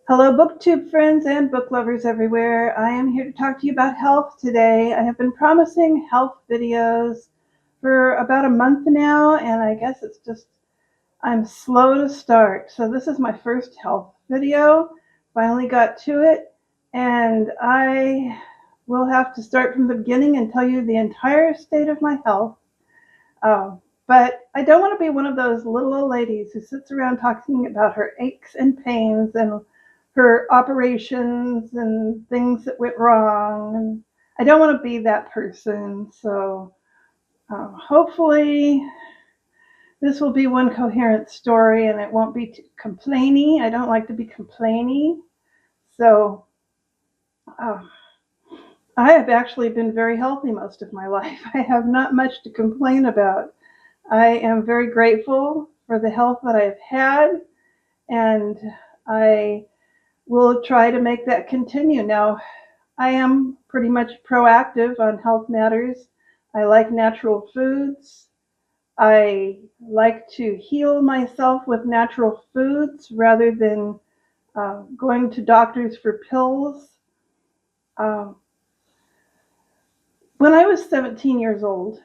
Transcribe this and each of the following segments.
Hello, BookTube friends and book lovers everywhere. I am here to talk to you about health today. I have been promising health videos for about a month now, and I guess I'm slow to start. So this is my first health video. Finally got to it, and I will have to start from the beginning and tell you the entire state of my health. Um, but I don't want to be one of those little old ladies who sits around talking about her aches and pains and her operations and things that went wrong. And I don't want to be that person. So hopefully this will be one coherent story and it won't be too complainy. I don't like to be complainy. So uh, I have actually been very healthy most of my life. I have not much to complain about. I am very grateful for the health that I've had, and I will try to make that continue. Now, I am pretty much proactive on health matters. I like natural foods. I like to heal myself with natural foods rather than going to doctors for pills. Um, when I was 17 years old,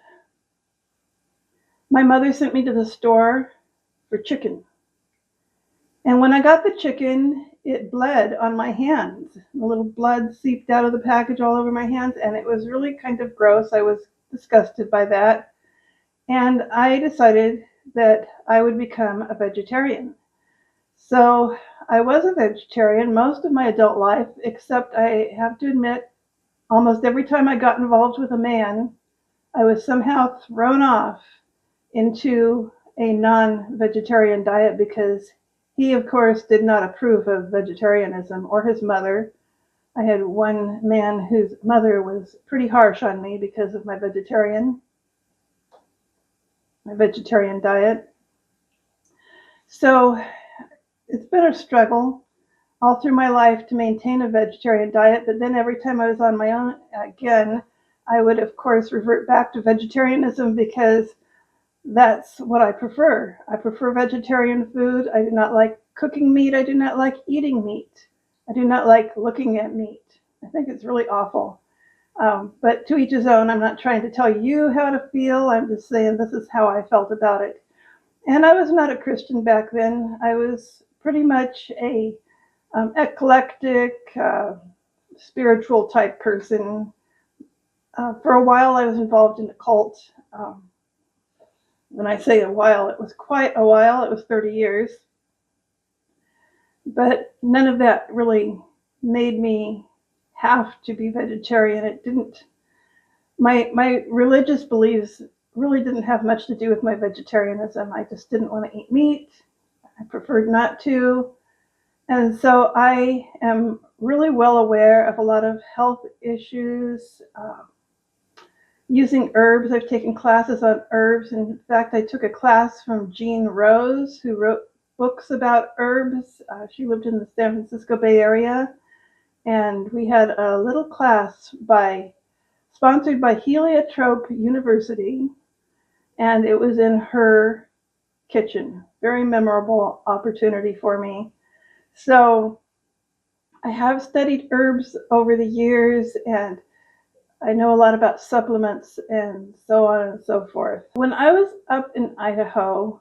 my mother sent me to the store for chicken. And when I got the chicken, it bled on my hands. A little blood seeped out of the package all over my hands, and it was really kind of gross. I was disgusted by that. And I decided that I would become a vegetarian. So I was a vegetarian most of my adult life, except I have to admit, almost every time I got involved with a man, I was somehow thrown off into a non-vegetarian diet because he, of course, did not approve of vegetarianism, or his mother. I had one man whose mother was pretty harsh on me because of my vegetarian diet. So it's been a struggle all through my life to maintain a vegetarian diet, but then every time I was on my own again, I would, of course, revert back to vegetarianism because that's what I prefer. I prefer vegetarian food. I do not like cooking meat. I do not like eating meat. I do not like looking at meat. I think it's really awful. But to each his own. I'm not trying to tell you how to feel. I'm just saying this is how I felt about it. And I was not a Christian back then. I was pretty much a eclectic, spiritual type person. For a while, I was involved in a cult. When I say a while, it was quite a while. It was 30 years. But none of that really made me have to be vegetarian. It didn't. My religious beliefs really didn't have much to do with my vegetarianism. I just didn't want to eat meat. I preferred not to. And so I am really well aware of a lot of health issues. Using herbs, I've taken classes on herbs. In fact, I took a class from Jeanne, who wrote books about herbs. She lived in the San Francisco Bay Area, and we had a little class sponsored by Heliotrope University, and it was in her kitchen. Very memorable opportunity for me. So I have studied herbs over the years, and I know a lot about supplements and so on and so forth. When I was up in Idaho,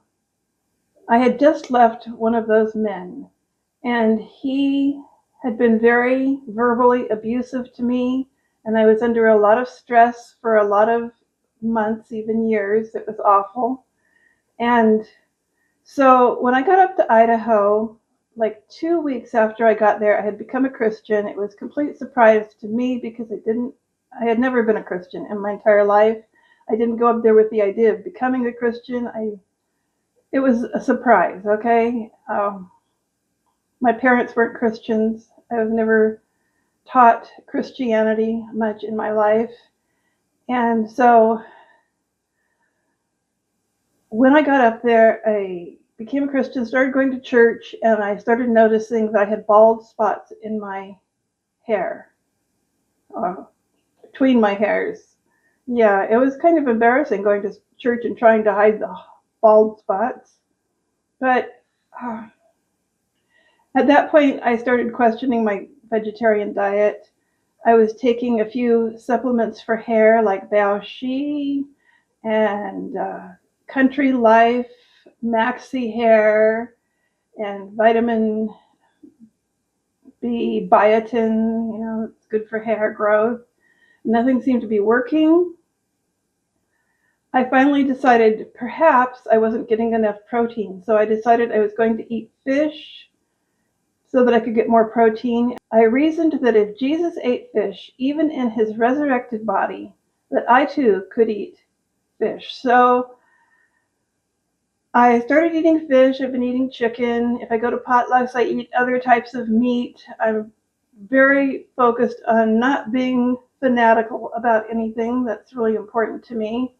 I had just left one of those men, and he had been very verbally abusive to me, and I was under a lot of stress for a lot of months, even years. It was awful. And so when I got up to Idaho, like 2 weeks after I got there, I had become a Christian. It was a complete surprise to me because I had never been a Christian in my entire life. I didn't go up there with the idea of becoming a Christian. It was a surprise, okay? My parents weren't Christians. I was never taught Christianity much in my life. And so when I got up there, I became a Christian, started going to church, and I started noticing that I had bald spots in my hair, uh, between my hairs. Yeah, it was kind of embarrassing going to church and trying to hide the bald spots. But uh, At that point, I started questioning my vegetarian diet. I was taking a few supplements for hair like Bao Shi and Country Life, Maxi Hair, and vitamin B biotin. It's good for hair growth. Nothing seemed to be working. I finally decided perhaps I wasn't getting enough protein, so I decided I was going to eat fish so that I could get more protein. I reasoned that if Jesus ate fish, even in his resurrected body, that I too could eat fish. So I started eating fish. I've been eating chicken. If I go to potlucks, I eat other types of meat. I'm very focused on not being fanatical about anything. That's really important to me.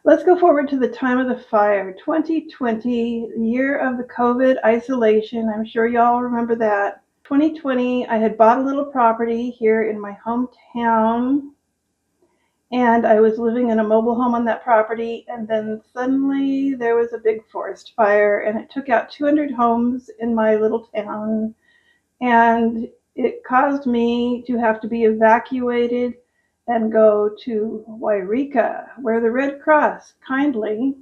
Let's go forward to the time of the fire, 2020, the year of the COVID isolation. I'm sure y'all remember that. 2020, I had bought a little property here in my hometown, and I was living in a mobile home on that property, and then suddenly there was a big forest fire, and it took out 200 homes in my little town, and it caused me to have to be evacuated and go to Wairika, where the Red Cross kindly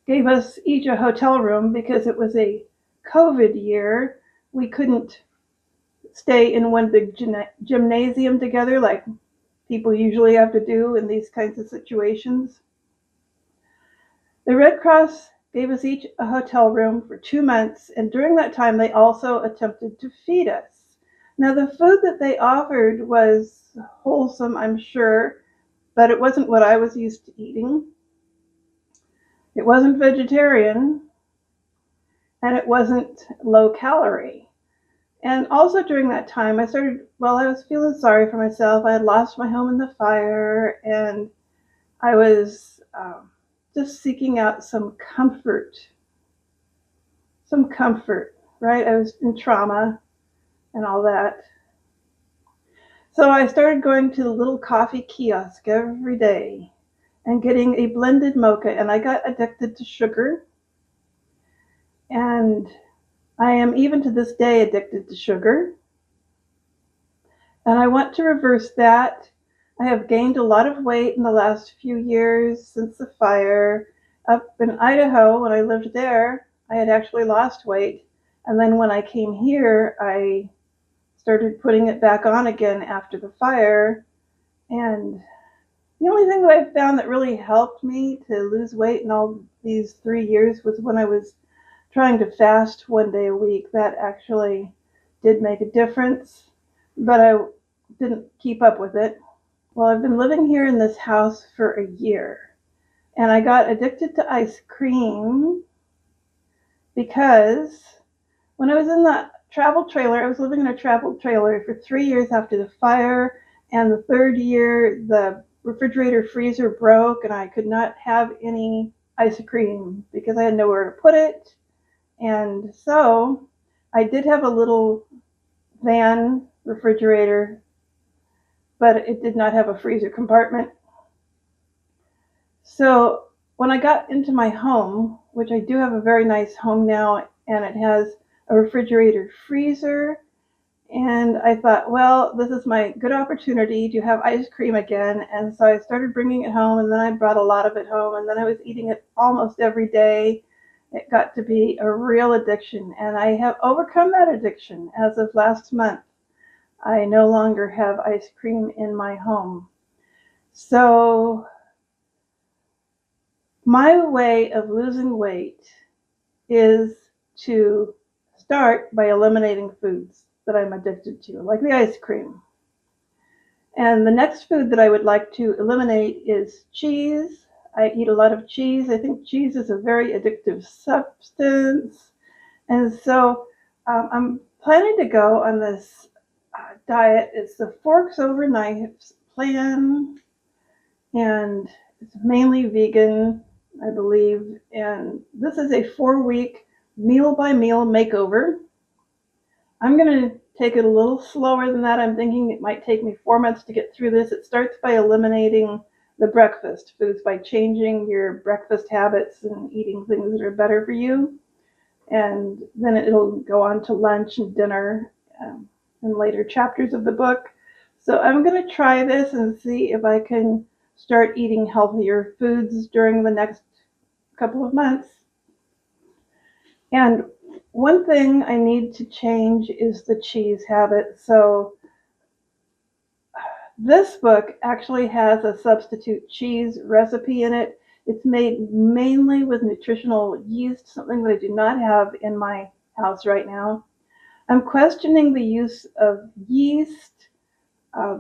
gave us each a hotel room because it was a COVID year. We couldn't stay in one big gymnasium together like people usually have to do in these kinds of situations. The Red Cross gave us each a hotel room for 2 months, and during that time they also attempted to feed us. Now, the food that they offered was wholesome, I'm sure, but it wasn't what I was used to eating. It wasn't vegetarian, and it wasn't low calorie. And also during that time, I was feeling sorry for myself. I had lost my home in the fire, and I was just seeking out some comfort, right? I was in trauma and all that. So I started going to the little coffee kiosk every day and getting a blended mocha, and I got addicted to sugar. And I am even to this day addicted to sugar. And I want to reverse that. I have gained a lot of weight in the last few years since the fire. Up in Idaho, when I lived there, I had actually lost weight. And then when I came here, I started putting it back on again after the fire. And the only thing that I found that really helped me to lose weight in all these 3 years was when I was trying to fast one day a week. That actually did make a difference, but I didn't keep up with it. Well, I've been living here in this house for a year, and I got addicted to ice cream because when I was in the travel trailer, I was living in a travel trailer for 3 years after the fire, and the third year, the refrigerator freezer broke, and I could not have any ice cream because I had nowhere to put it. And so I did have a little van refrigerator, but it did not have a freezer compartment. So when I got into my home, which I do have a very nice home now, and it has a refrigerator freezer, and I thought, well, this is my good opportunity to have ice cream again. And so I started bringing it home, and then I brought a lot of it home, and then I was eating it almost every day. It got to be a real addiction, and I have overcome that addiction as of last month. I no longer have ice cream in my home. So my way of losing weight is to start by eliminating foods that I'm addicted to, like the ice cream. And the next food that I would like to eliminate is cheese. I eat a lot of cheese. I think cheese is a very addictive substance. And so I'm planning to go on this diet. It's the Forks Over Knives plan, and it's mainly vegan, I believe. And this is a 4-week meal by meal makeover. I'm going to take it a little slower than that. I'm thinking it might take me 4 months to get through this. It starts by eliminating the breakfast foods, by changing your breakfast habits and eating things that are better for you. and then it'll go on to lunch and dinner and later chapters of the book. So I'm going to try this and see if I can start eating healthier foods during the next couple of months. And one thing I need to change is the cheese habit. So this book actually has a substitute cheese recipe in it. It's made mainly with nutritional yeast, something that I do not have in my house right now. I'm questioning the use of yeast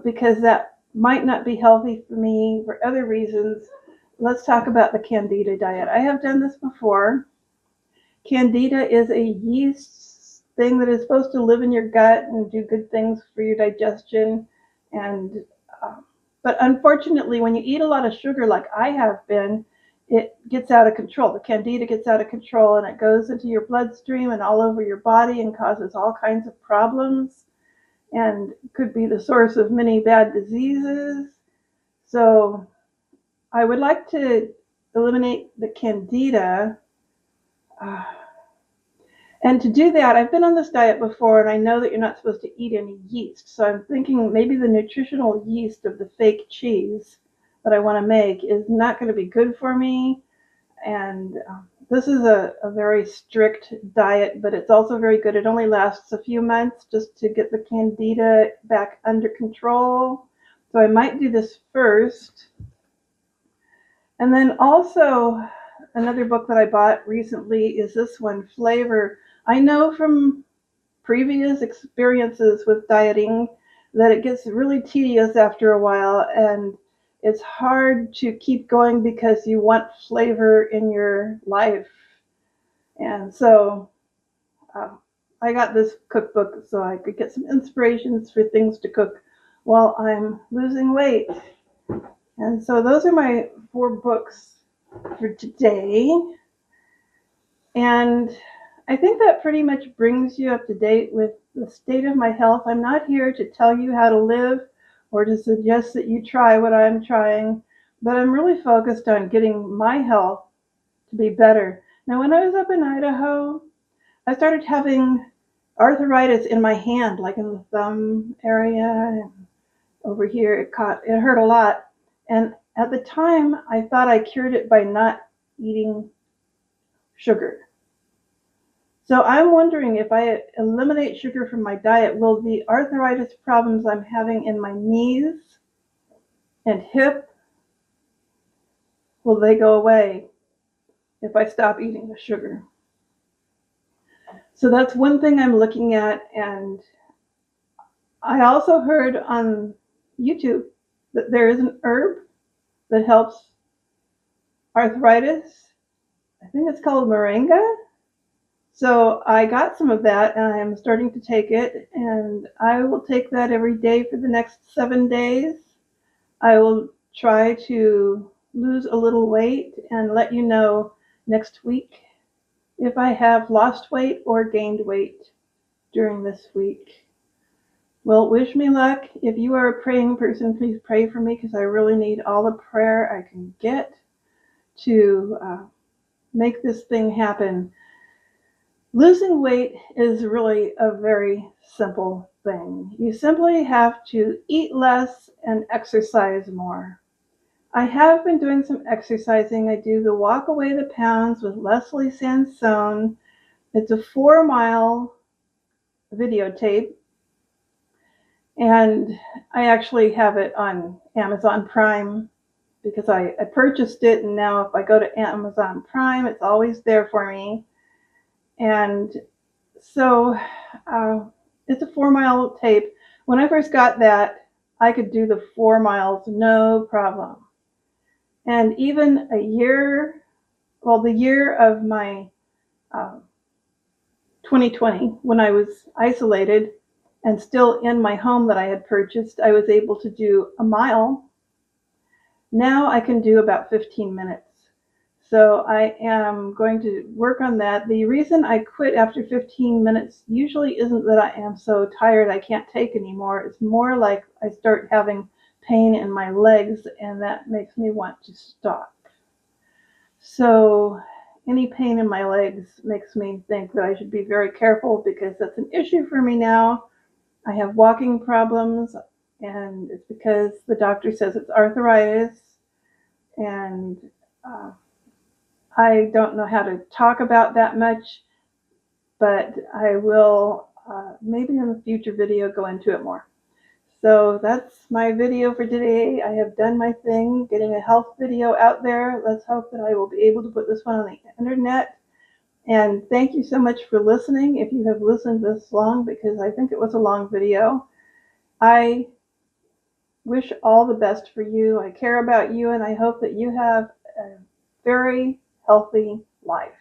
because that might not be healthy for me for other reasons. Let's talk about the Candida diet. I have done this before. Candida is a yeast thing that is supposed to live in your gut and do good things for your digestion. And but unfortunately, when you eat a lot of sugar, like I have been, it gets out of control. The Candida gets out of control, and it goes into your bloodstream and all over your body and causes all kinds of problems, and could be the source of many bad diseases. So I would like to eliminate the Candida. Uh, And to do that, I've been on this diet before, and I know that you're not supposed to eat any yeast. So I'm thinking maybe the nutritional yeast of the fake cheese that I want to make is not going to be good for me. And this is a very strict diet, but it's also very good. It only lasts a few months just to get the Candida back under control. So I might do this first. And then also, another book that I bought recently is this one, Flavor. I know from previous experiences with dieting that it gets really tedious after a while, and it's hard to keep going because you want flavor in your life. And so uh, I got this cookbook so I could get some inspirations for things to cook while I'm losing weight. And so those are my 4 books for today. And I think that pretty much brings you up to date with the state of my health. I'm not here to tell you how to live or to suggest that you try what I'm trying, but I'm really focused on getting my health to be better. Now, when I was up in Idaho, I started having arthritis in my hand, like in the thumb area and over here. It hurt a lot. And at the time, I thought I cured it by not eating sugar. So I'm wondering if I eliminate sugar from my diet, will the arthritis problems I'm having in my knees and hip, will they go away if I stop eating the sugar? So that's one thing I'm looking at. And I also heard on YouTube that there is an herb that helps arthritis. I think it's called moringa. So I got some of that and I'm starting to take it, and I will take that every day for the next 7 days. I will try to lose a little weight and let you know next week if I have lost weight or gained weight during this week. Well, wish me luck. If you are a praying person, please pray for me because I really need all the prayer I can get to make this thing happen. Losing weight is really a very simple thing. You simply have to eat less and exercise more. I have been doing some exercising. I do the Walk Away the Pounds with Leslie Sansone. It's a 4-mile videotape, and I actually have it on Amazon Prime because I purchased it, and now if I go to Amazon Prime, it's always there for me. And so it's a 4-mile tape. When I first got that, I could do the 4 miles no problem. And even the year of my 2020, when I was isolated and still in my home that I had purchased, I was able to do a mile. Now I can do about 15 minutes. So I am going to work on that. The reason I quit after 15 minutes usually isn't that I am so tired I can't take anymore. It's more like I start having pain in my legs, and that makes me want to stop. So any pain in my legs makes me think that I should be very careful because that's an issue for me now. I have walking problems, and it's because the doctor says it's arthritis, and uh, I don't know how to talk about that much, but I will maybe in a future video go into it more. So that's my video for today. I have done my thing, getting a health video out there. Let's hope that I will be able to put this one on the internet. And thank you so much for listening, if you have listened this long, because I think it was a long video. I wish all the best for you. I care about you, and I hope that you have a very healthy life.